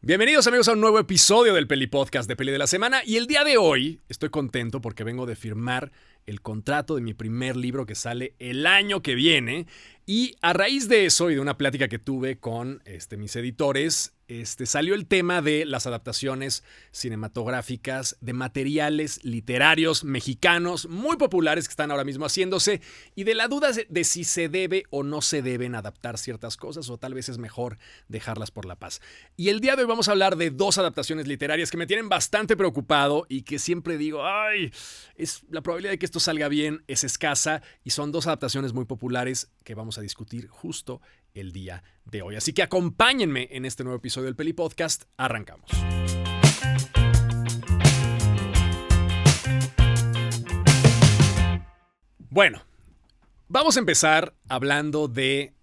Bienvenidos amigos a un nuevo episodio del Peli Podcast de Peli de la Semana. Y el día de hoy estoy contento porque vengo de firmar el contrato de mi primer libro que sale el año que viene. Y a raíz de eso y de una plática que tuve con mis editores, salió el tema de las adaptaciones cinematográficas de materiales literarios mexicanos muy populares que están ahora mismo haciéndose y de la duda de si se debe o no se deben adaptar ciertas cosas o tal vez es mejor dejarlas por la paz. Y el día de hoy vamos a hablar de dos adaptaciones literarias que me tienen bastante preocupado y que siempre digo, la probabilidad de que esto salga bien es escasa y son dos adaptaciones muy populares que vamos a discutir justo el día de hoy. Así que acompáñenme en este nuevo episodio del Peli Podcast. Arrancamos. Bueno, vamos a empezar hablando de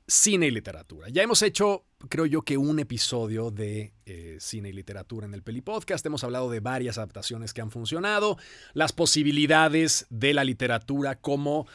cine y literatura. Ya hemos hecho, creo yo, que un episodio de cine y literatura en el Peli Podcast. Hemos hablado de varias adaptaciones que han funcionado, las posibilidades de la literatura como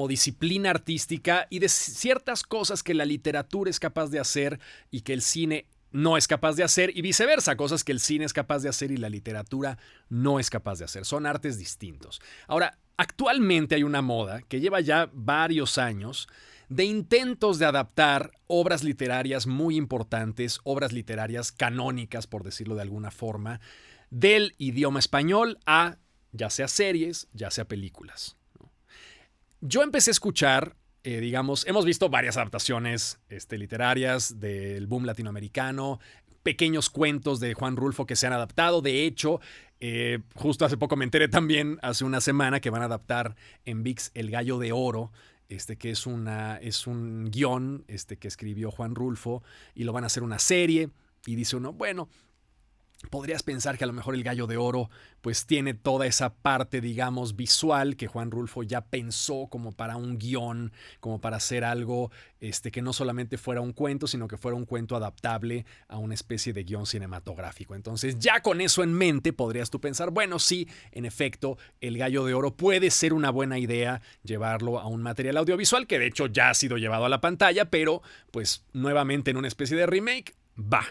disciplina artística y de ciertas cosas que la literatura es capaz de hacer y que el cine no es capaz de hacer y viceversa, cosas que el cine es capaz de hacer y la literatura no es capaz de hacer. Son artes distintos. Ahora, actualmente hay una moda que lleva ya varios años de intentos de adaptar obras literarias muy importantes, obras literarias canónicas, por decirlo de alguna forma, del idioma español a ya sea series, ya sea películas. Yo empecé a escuchar, hemos visto varias adaptaciones literarias del boom latinoamericano, pequeños cuentos de Juan Rulfo que se han adaptado. De hecho, justo hace poco me enteré también, hace una semana, que van a adaptar en ViX El Gallo de Oro, que es un guión que escribió Juan Rulfo y lo van a hacer una serie. Y dice uno, bueno, podrías pensar que a lo mejor El Gallo de Oro pues tiene toda esa parte, digamos, visual que Juan Rulfo ya pensó como para un guión, como para hacer algo que no solamente fuera un cuento, sino que fuera un cuento adaptable a una especie de guión cinematográfico. Entonces, ya con eso en mente, podrías tú pensar, bueno, sí, en efecto, El Gallo de Oro puede ser una buena idea llevarlo a un material audiovisual, que de hecho ya ha sido llevado a la pantalla, pero pues nuevamente en una especie de remake, va.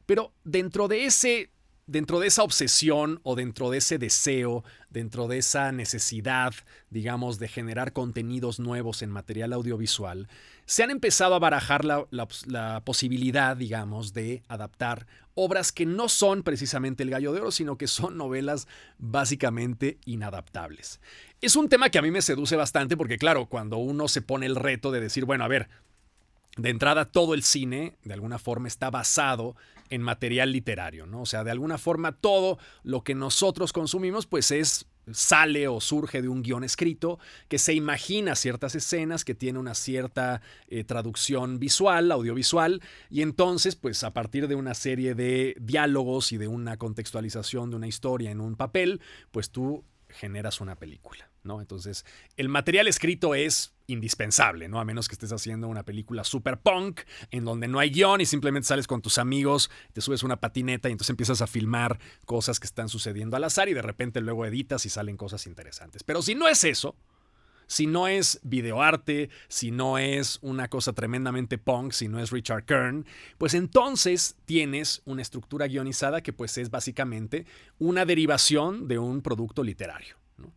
Pero dentro de esa obsesión o dentro de ese deseo, dentro de esa necesidad, digamos, de generar contenidos nuevos en material audiovisual, se han empezado a barajar la posibilidad, digamos, de adaptar obras que no son precisamente El Gallo de Oro, sino que son novelas básicamente inadaptables. Es un tema que a mí me seduce bastante porque, claro, cuando uno se pone el reto de decir, bueno, a ver, de entrada, todo el cine, de alguna forma, está basado en material literario, ¿no? O sea, de alguna forma, todo lo que nosotros consumimos, pues sale o surge de un guión escrito que se imagina ciertas escenas, que tiene una cierta traducción visual, audiovisual, y entonces, pues a partir de una serie de diálogos y de una contextualización de una historia en un papel, pues tú generas una película, ¿no? Entonces, el material escrito es indispensable, ¿no? A menos que estés haciendo una película super punk en donde no hay guión y simplemente sales con tus amigos, te subes una patineta y entonces empiezas a filmar cosas que están sucediendo al azar y de repente luego editas y salen cosas interesantes. Pero si no es eso, si no es videoarte, si no es una cosa tremendamente punk, si no es Richard Kern, pues entonces tienes una estructura guionizada que pues es básicamente una derivación de un producto literario, ¿no?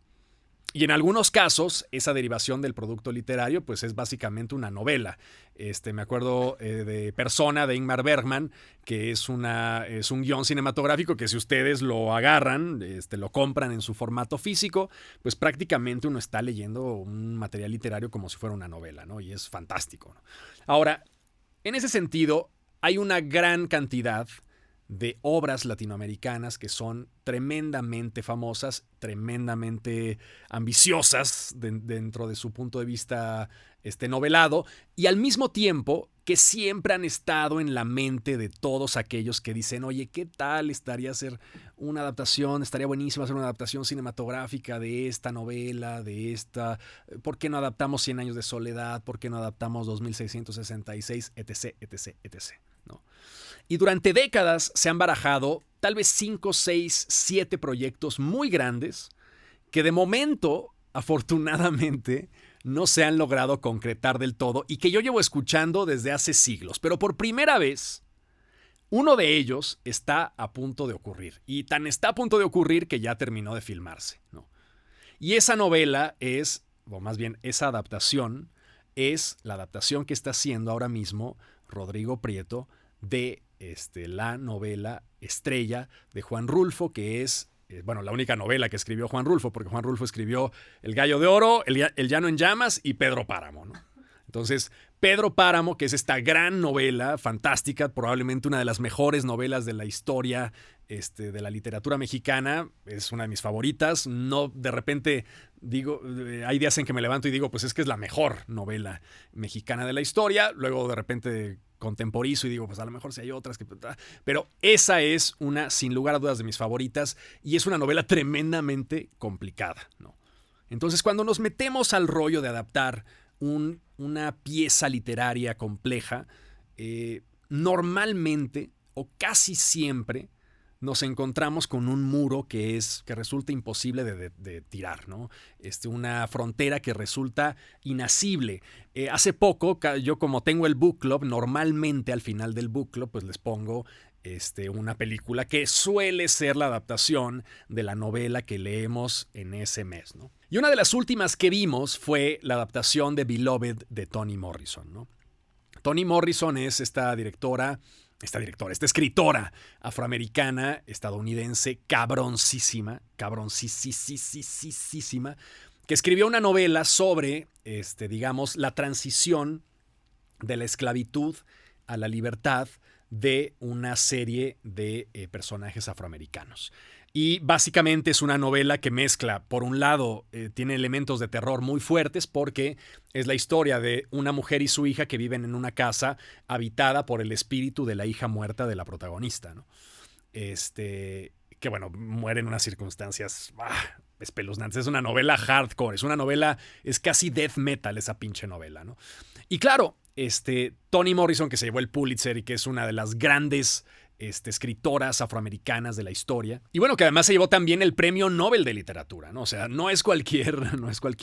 Y en algunos casos, esa derivación del producto literario pues es básicamente una novela. Me acuerdo de Persona, de Ingmar Bergman, que es un guión cinematográfico que si ustedes lo agarran, lo compran en su formato físico, pues prácticamente uno está leyendo un material literario como si fuera una novela, ¿no? Y es fantástico, ¿no? Ahora, en ese sentido, hay una gran cantidad de obras latinoamericanas que son tremendamente famosas, tremendamente ambiciosas dentro de su punto de vista novelado, y al mismo tiempo que siempre han estado en la mente de todos aquellos que dicen, oye, ¿qué tal estaría hacer una adaptación? Estaría buenísimo hacer una adaptación cinematográfica de esta novela, de esta... ¿Por qué no adaptamos 100 años de soledad? ¿Por qué no adaptamos 2666? Etc, etc, etc, ¿no? Y durante décadas se han barajado tal vez 5, 6, 7 proyectos muy grandes que de momento, afortunadamente, no se han logrado concretar del todo y que yo llevo escuchando desde hace siglos. Pero por primera vez, Uno de ellos está a punto de ocurrir, y tan está a punto de ocurrir que ya terminó de filmarse, ¿no? Y esa novela es, o más bien esa adaptación, es la adaptación que está haciendo ahora mismo Rodrigo Prieto de la novela estrella de Juan Rulfo, que es, bueno, la única novela que escribió Juan Rulfo, porque Juan Rulfo escribió El Gallo de Oro, El Llano en Llamas y Pedro Páramo, ¿no? Entonces, Pedro Páramo, que es esta gran novela fantástica, probablemente una de las mejores novelas de la historia de la literatura mexicana, es una de mis favoritas. No, de repente digo, hay días en que me levanto y digo, pues es que es la mejor novela mexicana de la historia. Luego de repente contemporizo y digo, pues a lo mejor sí hay otras que... Pero esa es una, sin lugar a dudas, de mis favoritas, y es una novela tremendamente complicada, ¿no? Entonces, cuando nos metemos al rollo de adaptar una pieza literaria compleja, normalmente o casi siempre nos encontramos con un muro que resulta imposible de tirar, ¿no? Una frontera que resulta inasible. Hace poco, yo como tengo el book club, normalmente al final del book club pues les pongo una película que suele ser la adaptación de la novela que leemos en ese mes, ¿no? Y una de las últimas que vimos fue la adaptación de Beloved de Toni Morrison, ¿no? Toni Morrison es esta escritora afroamericana, estadounidense, cabroncísima, que escribió una novela sobre, digamos, la transición de la esclavitud a la libertad de una serie de personajes afroamericanos. Y básicamente es una novela que mezcla, por un lado, tiene elementos de terror muy fuertes porque es la historia de una mujer y su hija que viven en una casa habitada por el espíritu de la hija muerta de la protagonista, ¿no? Que bueno, muere en unas circunstancias espeluznantes. Es una novela hardcore, es casi death metal esa pinche novela, ¿no? Y claro, Toni Morrison, que se llevó el Pulitzer y que es una de las grandes escritoras afroamericanas de la historia. Y bueno, que además se llevó también el premio Nobel de literatura, ¿no? O sea, no es cualquier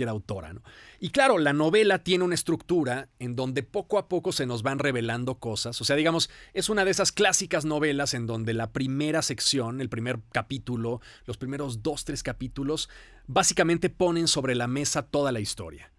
autora, ¿no? Y claro, la novela tiene una estructura en donde poco a poco se nos van revelando cosas. O sea, digamos, es una de esas clásicas novelas en donde la primera sección, el primer capítulo, los primeros 2-3 capítulos, básicamente ponen sobre la mesa toda la historia.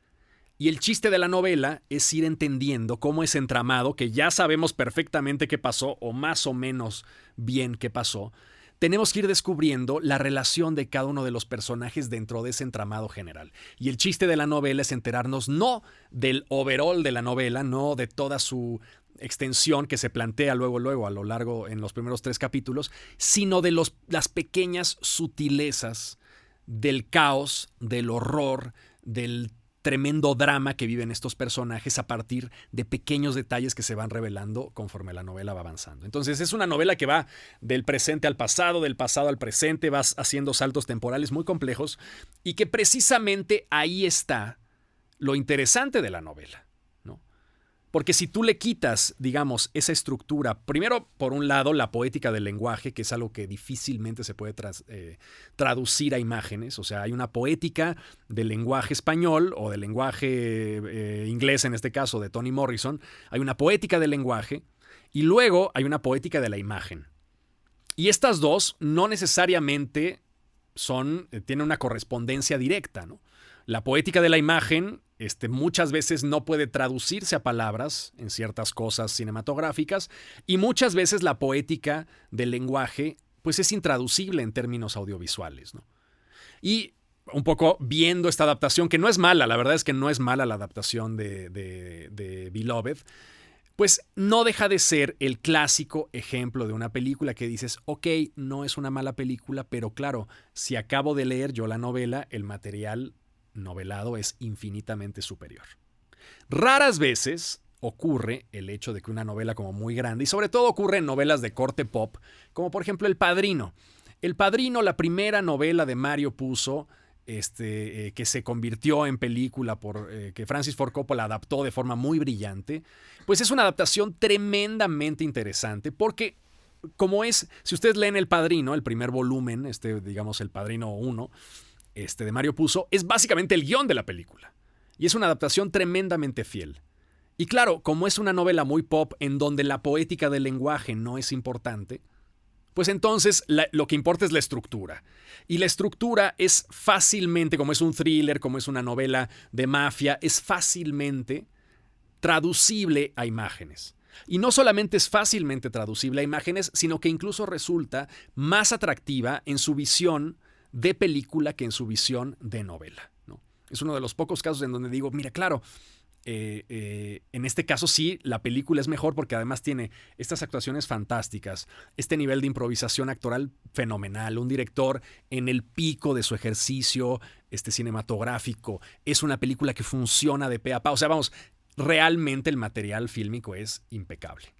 Y el chiste de la novela es ir entendiendo cómo ese entramado, que ya sabemos perfectamente qué pasó, o más o menos bien qué pasó, tenemos que ir descubriendo la relación de cada uno de los personajes dentro de ese entramado general. Y el chiste de la novela es enterarnos no del overall de la novela, no de toda su extensión que se plantea luego a lo largo en los primeros 3 capítulos, sino de las pequeñas sutilezas del caos, del horror, del tremendo drama que viven estos personajes a partir de pequeños detalles que se van revelando conforme la novela va avanzando. Entonces es una novela que va del presente al pasado, del pasado al presente, vas haciendo saltos temporales muy complejos y que precisamente ahí está lo interesante de la novela, ¿no? Porque si tú le quitas, digamos, esa estructura, primero, por un lado, la poética del lenguaje, que es algo que difícilmente se puede traducir a imágenes. O sea, hay una poética del lenguaje español o del lenguaje inglés, en este caso, de Toni Morrison. Hay una poética del lenguaje y luego hay una poética de la imagen. Y estas dos no necesariamente tienen una correspondencia directa, ¿no? La poética de la imagen muchas veces no puede traducirse a palabras en ciertas cosas cinematográficas y muchas veces la poética del lenguaje pues es intraducible en términos audiovisuales, ¿no? Y un poco viendo esta adaptación, que no es mala, la verdad es que no es mala la adaptación de Beloved, pues no deja de ser el clásico ejemplo de una película que dices, ok, no es una mala película, pero claro, si acabo de leer yo la novela, el material novelado es infinitamente superior. Raras veces ocurre el hecho de que una novela como muy grande, y sobre todo ocurre en novelas de corte pop, como por ejemplo El Padrino. El Padrino, la primera novela de Mario Puzo, que se convirtió en película que Francis Ford Coppola adaptó de forma muy brillante, pues es una adaptación tremendamente interesante porque si ustedes leen El Padrino, el primer volumen, digamos El Padrino 1, de Mario Puzo, es básicamente el guión de la película. Y es una adaptación tremendamente fiel. Y claro, como es una novela muy pop en donde la poética del lenguaje no es importante, pues entonces lo que importa es la estructura. Y la estructura es fácilmente, como es un thriller, como es una novela de mafia, es fácilmente traducible a imágenes. Y no solamente es fácilmente traducible a imágenes, sino que incluso resulta más atractiva en su visión de película que en su visión de novela, ¿no? Es uno de los pocos casos en donde digo, mira, claro, en este caso sí, la película es mejor porque además tiene estas actuaciones fantásticas, este nivel de improvisación actoral fenomenal, un director en el pico de su ejercicio cinematográfico. Es una película que funciona de pe a pa. O sea, vamos, realmente el material fílmico es impecable.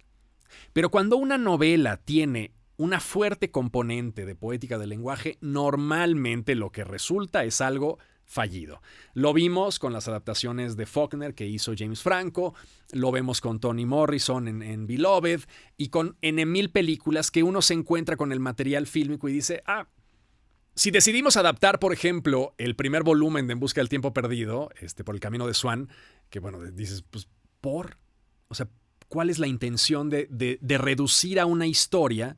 Pero cuando una novela tiene una fuerte componente de poética del lenguaje, normalmente lo que resulta es algo fallido. Lo vimos con las adaptaciones de Faulkner que hizo James Franco, lo vemos con Toni Morrison en Beloved y con N mil películas que uno se encuentra con el material fílmico y dice, si decidimos adaptar, por ejemplo, el primer volumen de En busca del tiempo perdido, por el camino de Swan, que bueno, dices, pues, o sea, ¿cuál es la intención de reducir a una historia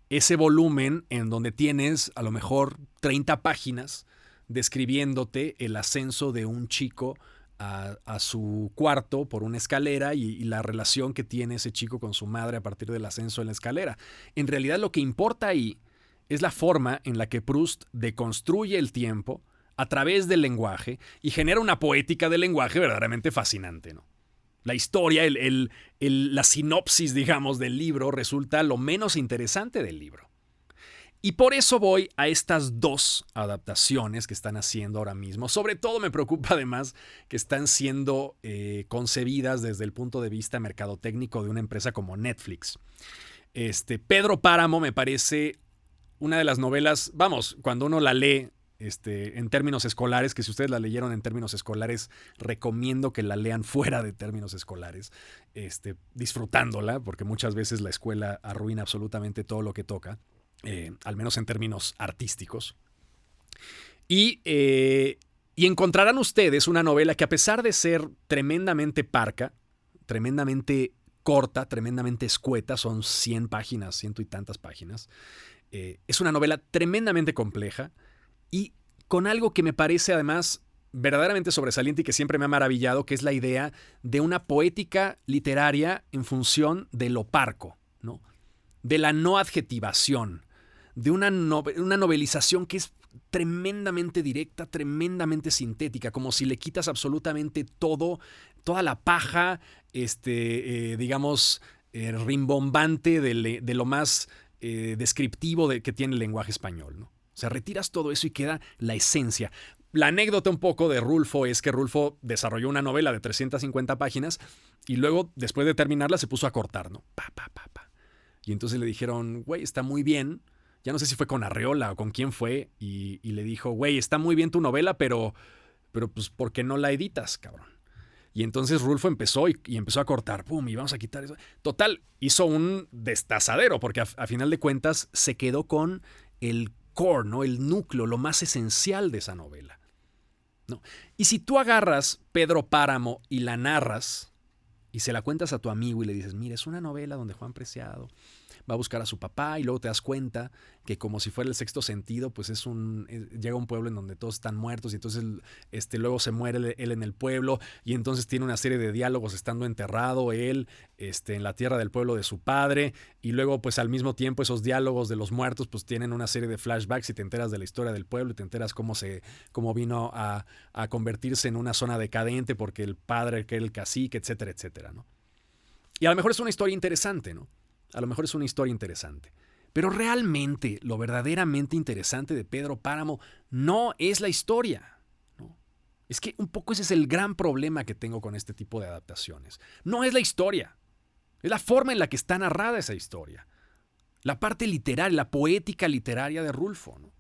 ese volumen en donde tienes a lo mejor 30 páginas describiéndote el ascenso de un chico a su cuarto por una escalera y la relación que tiene ese chico con su madre a partir del ascenso en la escalera? En realidad lo que importa ahí es la forma en la que Proust deconstruye el tiempo a través del lenguaje y genera una poética del lenguaje verdaderamente fascinante, ¿no? La historia, la sinopsis, digamos, del libro resulta lo menos interesante del libro. Y por eso voy a estas dos adaptaciones que están haciendo ahora mismo. Sobre todo me preocupa además que están siendo concebidas desde el punto de vista mercadotécnico de una empresa como Netflix. Pedro Páramo me parece una de las novelas, vamos, cuando uno la lee en términos escolares, que si ustedes la leyeron en términos escolares, recomiendo que la lean fuera de términos escolares, disfrutándola, porque muchas veces la escuela arruina absolutamente todo lo que toca. Al menos en términos artísticos. Y encontrarán ustedes una novela que, a pesar de ser tremendamente parca, tremendamente corta, tremendamente escueta, son 100 páginas, ciento y tantas páginas, es una novela tremendamente compleja y con algo que me parece además verdaderamente sobresaliente y que siempre me ha maravillado, que es la idea de una poética literaria en función de lo parco, ¿no? De la no adjetivación, de una novelización que es tremendamente directa, tremendamente sintética, como si le quitas absolutamente toda la paja, digamos, rimbombante de lo más descriptivo que tiene el lenguaje español, ¿no? O sea, retiras todo eso y queda la esencia. La anécdota un poco de Rulfo es que Rulfo desarrolló una novela de 350 páginas y luego, después de terminarla, se puso a cortar, ¿no? Y entonces le dijeron, güey, está muy bien. Ya no sé si fue con Arreola o con quién fue. Y le dijo, güey, está muy bien tu novela, pero pues, ¿por qué no la editas, cabrón? Y entonces Rulfo empezó y empezó a cortar. ¡Pum! Y vamos a quitar eso. Total, hizo un destazadero, porque a final de cuentas se quedó con el core, ¿no? El núcleo, lo más esencial de esa novela, ¿no? Y si tú agarras Pedro Páramo y la narras y se la cuentas a tu amigo y le dices, mira, es una novela donde Juan Preciado va a buscar a su papá y luego te das cuenta que, como si fuera El Sexto Sentido, pues llega a un pueblo en donde todos están muertos y entonces luego se muere él en el pueblo y entonces tiene una serie de diálogos estando enterrado él en la tierra del pueblo de su padre y luego pues al mismo tiempo esos diálogos de los muertos pues tienen una serie de flashbacks y te enteras de la historia del pueblo y te enteras cómo vino a convertirse en una zona decadente porque el padre que era el cacique, etcétera, etcétera, ¿no? Y a lo mejor es una historia interesante, ¿no? A lo mejor es una historia interesante. Pero realmente, lo verdaderamente interesante de Pedro Páramo no es la historia, ¿no? Es que un poco ese es el gran problema que tengo con este tipo de adaptaciones. No es la historia, es la forma en la que está narrada esa historia. La parte literaria, la poética literaria de Rulfo, ¿no?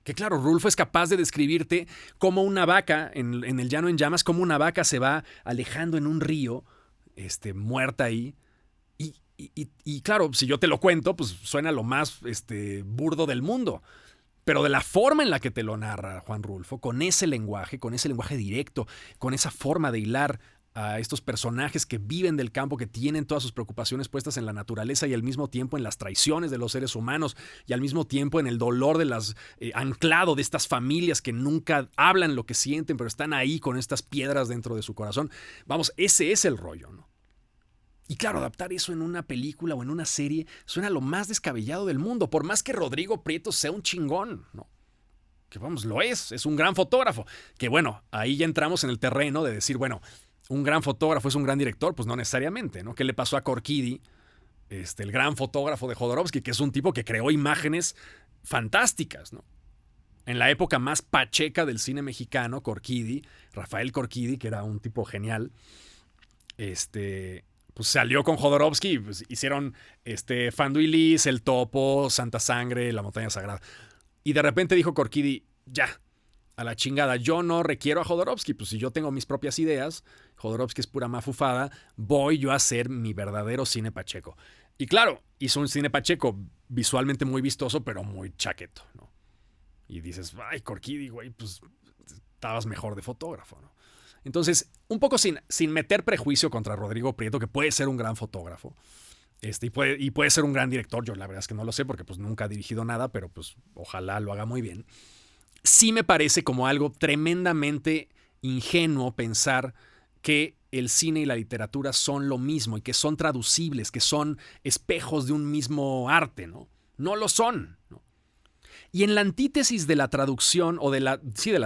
Que claro, Rulfo es capaz de describirte cómo una vaca, en el llano en llamas, cómo una vaca se va alejando en un río, muerta ahí. Y claro, si yo te lo cuento, pues suena lo más burdo del mundo. Pero de la forma en la que te lo narra Juan Rulfo, con ese lenguaje directo, con esa forma de hilar a estos personajes que viven del campo, que tienen todas sus preocupaciones puestas en la naturaleza y al mismo tiempo en las traiciones de los seres humanos y al mismo tiempo en el dolor de las anclado de estas familias que nunca hablan lo que sienten, pero están ahí con estas piedras dentro de su corazón. Vamos, ese es el rollo, ¿no? Y claro, adaptar eso en una película o en una serie suena lo más descabellado del mundo, por más que Rodrigo Prieto sea un chingón, ¿no? Que vamos, lo es un gran fotógrafo. Que bueno, ahí ya entramos en el terreno de decir, bueno, un gran fotógrafo es un gran director, pues no necesariamente, ¿no? ¿Qué le pasó a Korkidi, el gran fotógrafo de Jodorowsky, que es un tipo que creó imágenes fantásticas, ¿no? En la época más pacheca del cine mexicano, Korkidi, Rafael Korkidi, que era un tipo genial, pues salió con Jodorowsky, pues hicieron Fanduilis, El Topo, Santa Sangre, La Montaña Sagrada. Y de repente dijo Korkidi, ya, a la chingada, yo no requiero a Jodorowsky, pues si yo tengo mis propias ideas, Jodorowsky es pura mafufada, voy yo a hacer mi verdadero cine pacheco. Y claro, hizo un cine pacheco visualmente muy vistoso, pero muy chaqueto, ¿no? Y dices, ay, Korkidi, güey, pues estabas mejor de fotógrafo, ¿no? Entonces, un poco sin meter prejuicio contra Rodrigo Prieto, que puede ser un gran fotógrafo, y puede ser un gran director, yo la verdad es que no lo sé porque pues nunca ha dirigido nada, pero pues ojalá lo haga muy bien. Sí me parece como algo tremendamente ingenuo pensar que el cine y la literatura son lo mismo y que son traducibles, que son espejos de un mismo arte, ¿no? No lo son, ¿no? Y en la antítesis de la traducción, o de la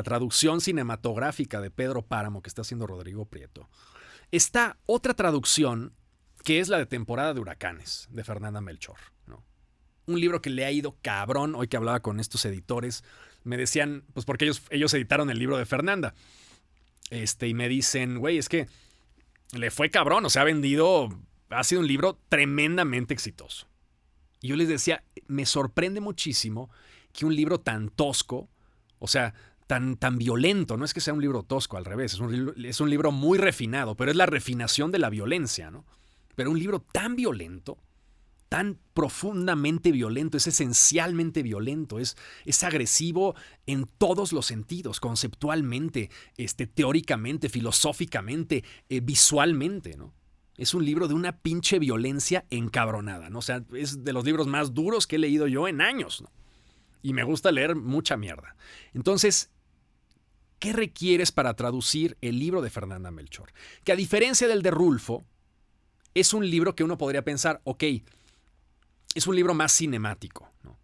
traducción cinematográfica de Pedro Páramo que está haciendo Rodrigo Prieto, está otra traducción que es la de Temporada de Huracanes, de Fernanda Melchor, ¿no? Un libro que le ha ido cabrón. Hoy que hablaba con estos editores, me decían, pues porque ellos editaron el libro de Fernanda, y me dicen, güey, es que le fue cabrón, o sea, ha sido un libro tremendamente exitoso. Y yo les decía, me sorprende muchísimo que un libro tan tosco, o sea, tan violento, no es que sea un libro tosco, al revés, es un libro muy refinado, pero es la refinación de la violencia, ¿no? Pero un libro tan violento, tan profundamente violento, es esencialmente violento, es agresivo en todos los sentidos, conceptualmente, teóricamente, filosóficamente, visualmente, ¿no? Es un libro de una pinche violencia encabronada, ¿no? O sea, es de los libros más duros que he leído yo en años, ¿no? Y me gusta leer mucha mierda. Entonces, ¿qué requieres para traducir el libro de Fernanda Melchor? Que a diferencia del de Rulfo, es un libro que uno podría pensar, ok, es un libro más cinemático, ¿no?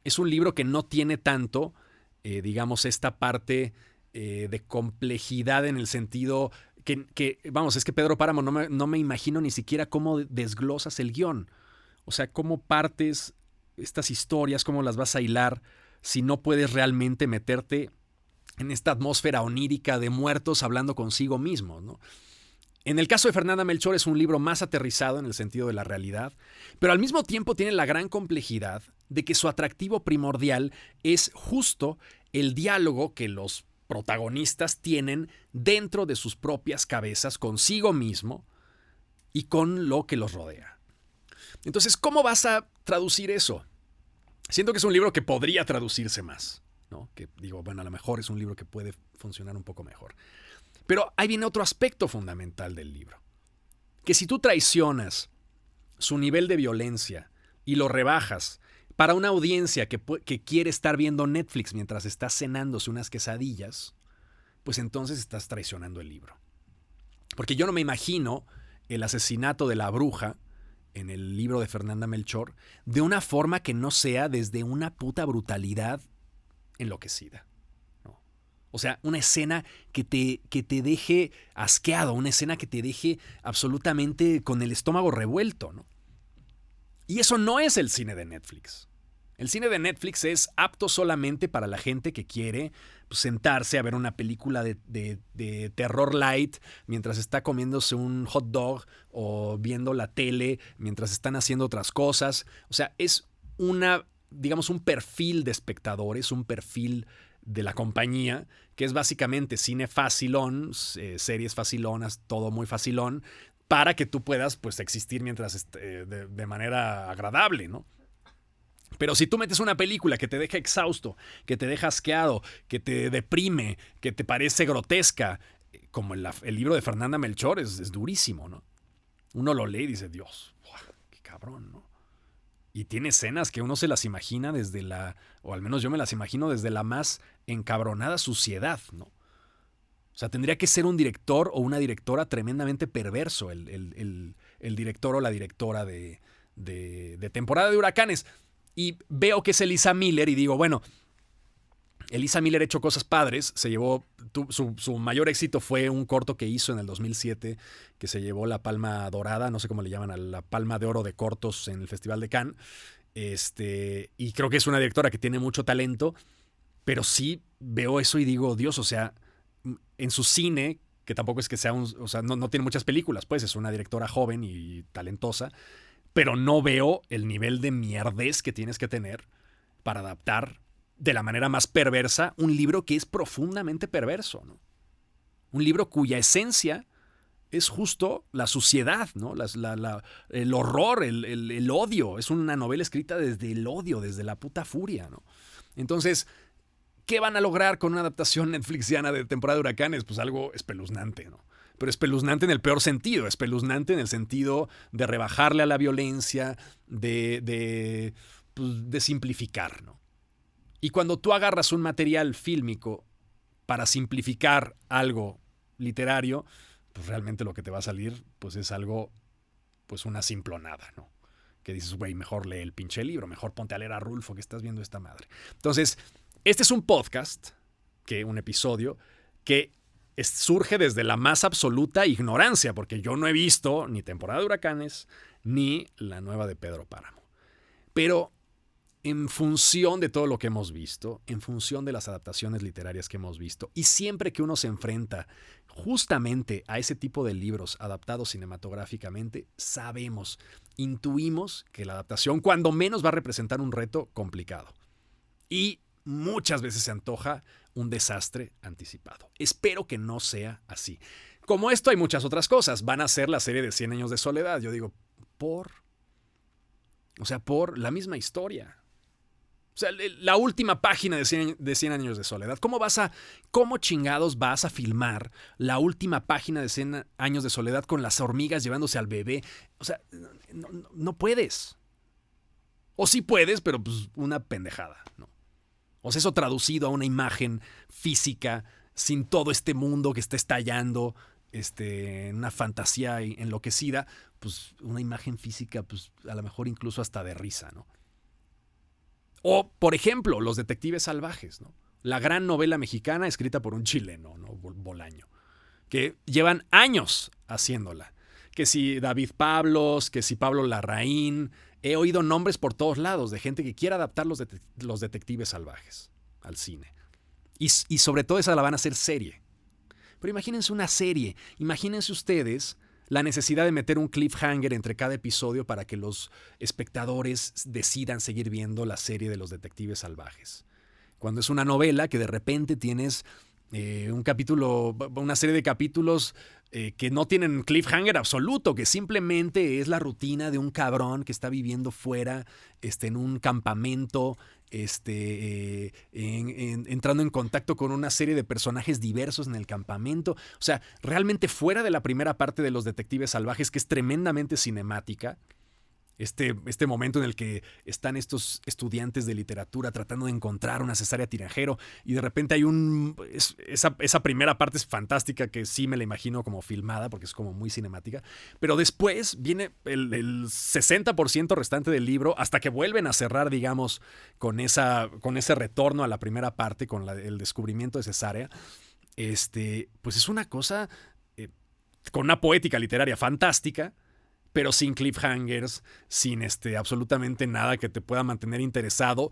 Es un libro que no tiene tanto, digamos, esta parte de complejidad en el sentido que, vamos, es que Pedro Páramo no me imagino ni siquiera cómo desglosas el guión. O sea, cómo partes estas historias, cómo las vas a hilar si no puedes realmente meterte en esta atmósfera onírica de muertos hablando consigo mismos, ¿no? En el caso de Fernanda Melchor es un libro más aterrizado en el sentido de la realidad, pero al mismo tiempo tiene la gran complejidad de que su atractivo primordial es justo el diálogo que los protagonistas tienen dentro de sus propias cabezas consigo mismo y con lo que los rodea. Entonces, ¿cómo vas a traducir eso? Siento que es un libro que podría traducirse más, ¿no? Que digo, bueno, a lo mejor es un libro que puede funcionar un poco mejor. Pero ahí viene otro aspecto fundamental del libro. Que si tú traicionas su nivel de violencia y lo rebajas para una audiencia que quiere estar viendo Netflix mientras está cenándose unas quesadillas, pues entonces estás traicionando el libro. Porque yo no me imagino el asesinato de la bruja en el libro de Fernanda Melchor de una forma que no sea desde una puta brutalidad enloquecida. O sea, una escena que te deje asqueado, una escena que te deje absolutamente con el estómago revuelto, ¿no? Y eso no es el cine de Netflix. El cine de Netflix es apto solamente para la gente que quiere pues, sentarse a ver una película de terror light mientras está comiéndose un hot dog o viendo la tele mientras están haciendo otras cosas. O sea, es digamos, un perfil de espectadores, un perfil de la compañía, que es básicamente cine facilón, series facilonas, todo muy facilón, para que tú puedas pues, existir mientras de manera agradable, ¿no? Pero si tú metes una película que te deja exhausto, que te deja asqueado, que te deprime, que te parece grotesca, como el libro de Fernanda Melchor es durísimo, ¿no? Uno lo lee y dice, Dios, qué cabrón, ¿no? Y tiene escenas que uno se las imagina desde o al menos yo me las imagino desde la más encabronada suciedad, ¿no? O sea, tendría que ser un director o una directora tremendamente perverso, el director o la directora de Temporada de Huracanes. Y veo que es Elisa Miller y digo, bueno, Elisa Miller ha hecho cosas padres, se llevó, su mayor éxito fue un corto que hizo en el 2007, que se llevó la Palma Dorada, no sé cómo le llaman, a la Palma de Oro de cortos en el Festival de Cannes, y creo que es una directora que tiene mucho talento, pero sí veo eso y digo, Dios, o sea, en su cine, que tampoco es que sea o sea, no tiene muchas películas, pues es una directora joven y talentosa, pero no veo el nivel de mierdez que tienes que tener para adaptar de la manera más perversa un libro que es profundamente perverso, ¿no? Un libro cuya esencia es justo la suciedad, ¿no? El horror, el odio. Es una novela escrita desde el odio, desde la puta furia, ¿no? Entonces, ¿qué van a lograr con una adaptación netflixiana de Temporada de Huracanes? Pues algo espeluznante, ¿no? Pero espeluznante en el peor sentido, espeluznante en el sentido de rebajarle a la violencia, de simplificar, ¿no? Y cuando tú agarras un material fílmico para simplificar algo literario, pues realmente lo que te va a salir pues es algo, pues una simplonada, ¿no? Que dices, güey, mejor lee el pinche libro, mejor ponte a leer a Rulfo que estás viendo esta madre. Entonces, este es un podcast, un episodio, que surge desde la más absoluta ignorancia, porque yo no he visto ni Temporada de Huracanes, ni la nueva de Pedro Páramo. Pero en función de todo lo que hemos visto, en función de las adaptaciones literarias que hemos visto, y siempre que uno se enfrenta justamente a ese tipo de libros adaptados cinematográficamente, intuimos que la adaptación cuando menos va a representar un reto complicado. Y muchas veces se antoja un desastre anticipado. Espero que no sea así. Como esto hay muchas otras cosas. Van a ser la serie de 100 años de soledad. Yo digo, por la misma historia. O sea, la última página de 100 años de soledad. ¿Cómo chingados vas a filmar la última página de 100 años de soledad con las hormigas llevándose al bebé? O sea, no puedes. O sí puedes, pero pues una pendejada, ¿no? O sea, eso traducido a una imagen física sin todo este mundo que está estallando, una fantasía enloquecida, pues una imagen física, pues a lo mejor incluso hasta de risa, ¿no? O, por ejemplo, Los Detectives Salvajes, ¿no? La gran novela mexicana escrita por un chileno, ¿no? Bolaño, que llevan años haciéndola. Que si David Pablos, que si Pablo Larraín. He oído nombres por todos lados de gente que quiere adaptar los Detectives Salvajes al cine. Y sobre todo esa la van a hacer serie. Pero imagínense una serie. Imagínense ustedes la necesidad de meter un cliffhanger entre cada episodio para que los espectadores decidan seguir viendo la serie de Los Detectives Salvajes. Cuando es una novela que de repente tienes una serie de capítulos que no tienen cliffhanger absoluto, que simplemente es la rutina de un cabrón que está viviendo fuera, en un campamento, entrando en contacto con una serie de personajes diversos en el campamento. O sea, realmente fuera de la primera parte de Los Detectives Salvajes, que es tremendamente cinemática. Este momento en el que están estos estudiantes de literatura tratando de encontrar una Cesárea Tinajero y de repente hay esa primera parte es fantástica, que sí me la imagino como filmada porque es como muy cinemática, pero después viene el 60% restante del libro hasta que vuelven a cerrar, digamos, con ese retorno a la primera parte, con el descubrimiento de Cesárea. Pues es una cosa con una poética literaria fantástica, pero sin cliffhangers, sin absolutamente nada que te pueda mantener interesado,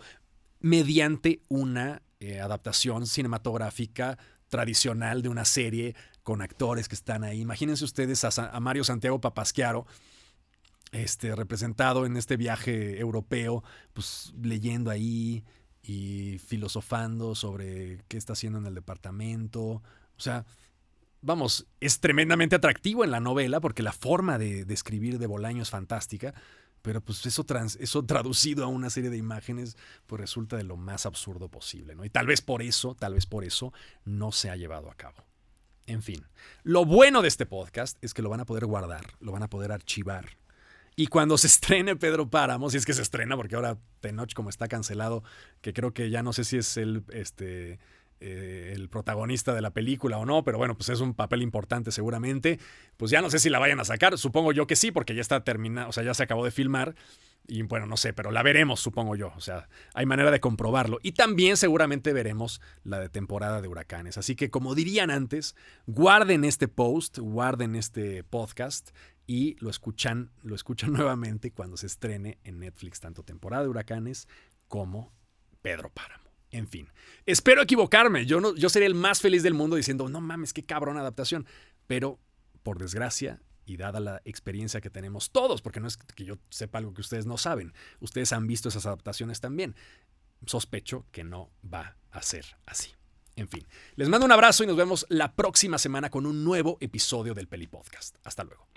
mediante una adaptación cinematográfica tradicional de una serie con actores que están ahí. Imagínense ustedes a Mario Santiago Papasquiaro, representado en este viaje europeo, pues leyendo ahí y filosofando sobre qué está haciendo en el departamento. O sea, vamos, es tremendamente atractivo en la novela porque la forma de escribir de Bolaño es fantástica, pero pues eso traducido a una serie de imágenes pues resulta de lo más absurdo posible, ¿no? Y tal vez por eso no se ha llevado a cabo. En fin, lo bueno de este podcast es que lo van a poder guardar, lo van a poder archivar. Y cuando se estrene Pedro Páramo, si es que se estrena, porque ahora Tenoch como está cancelado, que creo que ya no sé si es el protagonista de la película o no, pero bueno, pues es un papel importante seguramente. Pues ya no sé si la vayan a sacar, supongo yo que sí, porque ya está terminada, o sea, ya se acabó de filmar. Y bueno, no sé, pero la veremos, supongo yo. O sea, hay manera de comprobarlo. Y también seguramente veremos la de temporada de huracanes. Así que, como dirían antes, guarden este post, guarden este podcast y lo escuchan nuevamente cuando se estrene en Netflix tanto temporada de huracanes como Pedro Páramo. En fin, espero equivocarme. Yo sería el más feliz del mundo diciendo, no mames, qué cabrón adaptación. Pero, por desgracia, y dada la experiencia que tenemos todos, porque no es que yo sepa algo que ustedes no saben, ustedes han visto esas adaptaciones también, sospecho que no va a ser así. En fin, les mando un abrazo y nos vemos la próxima semana con un nuevo episodio del Peli Podcast. Hasta luego.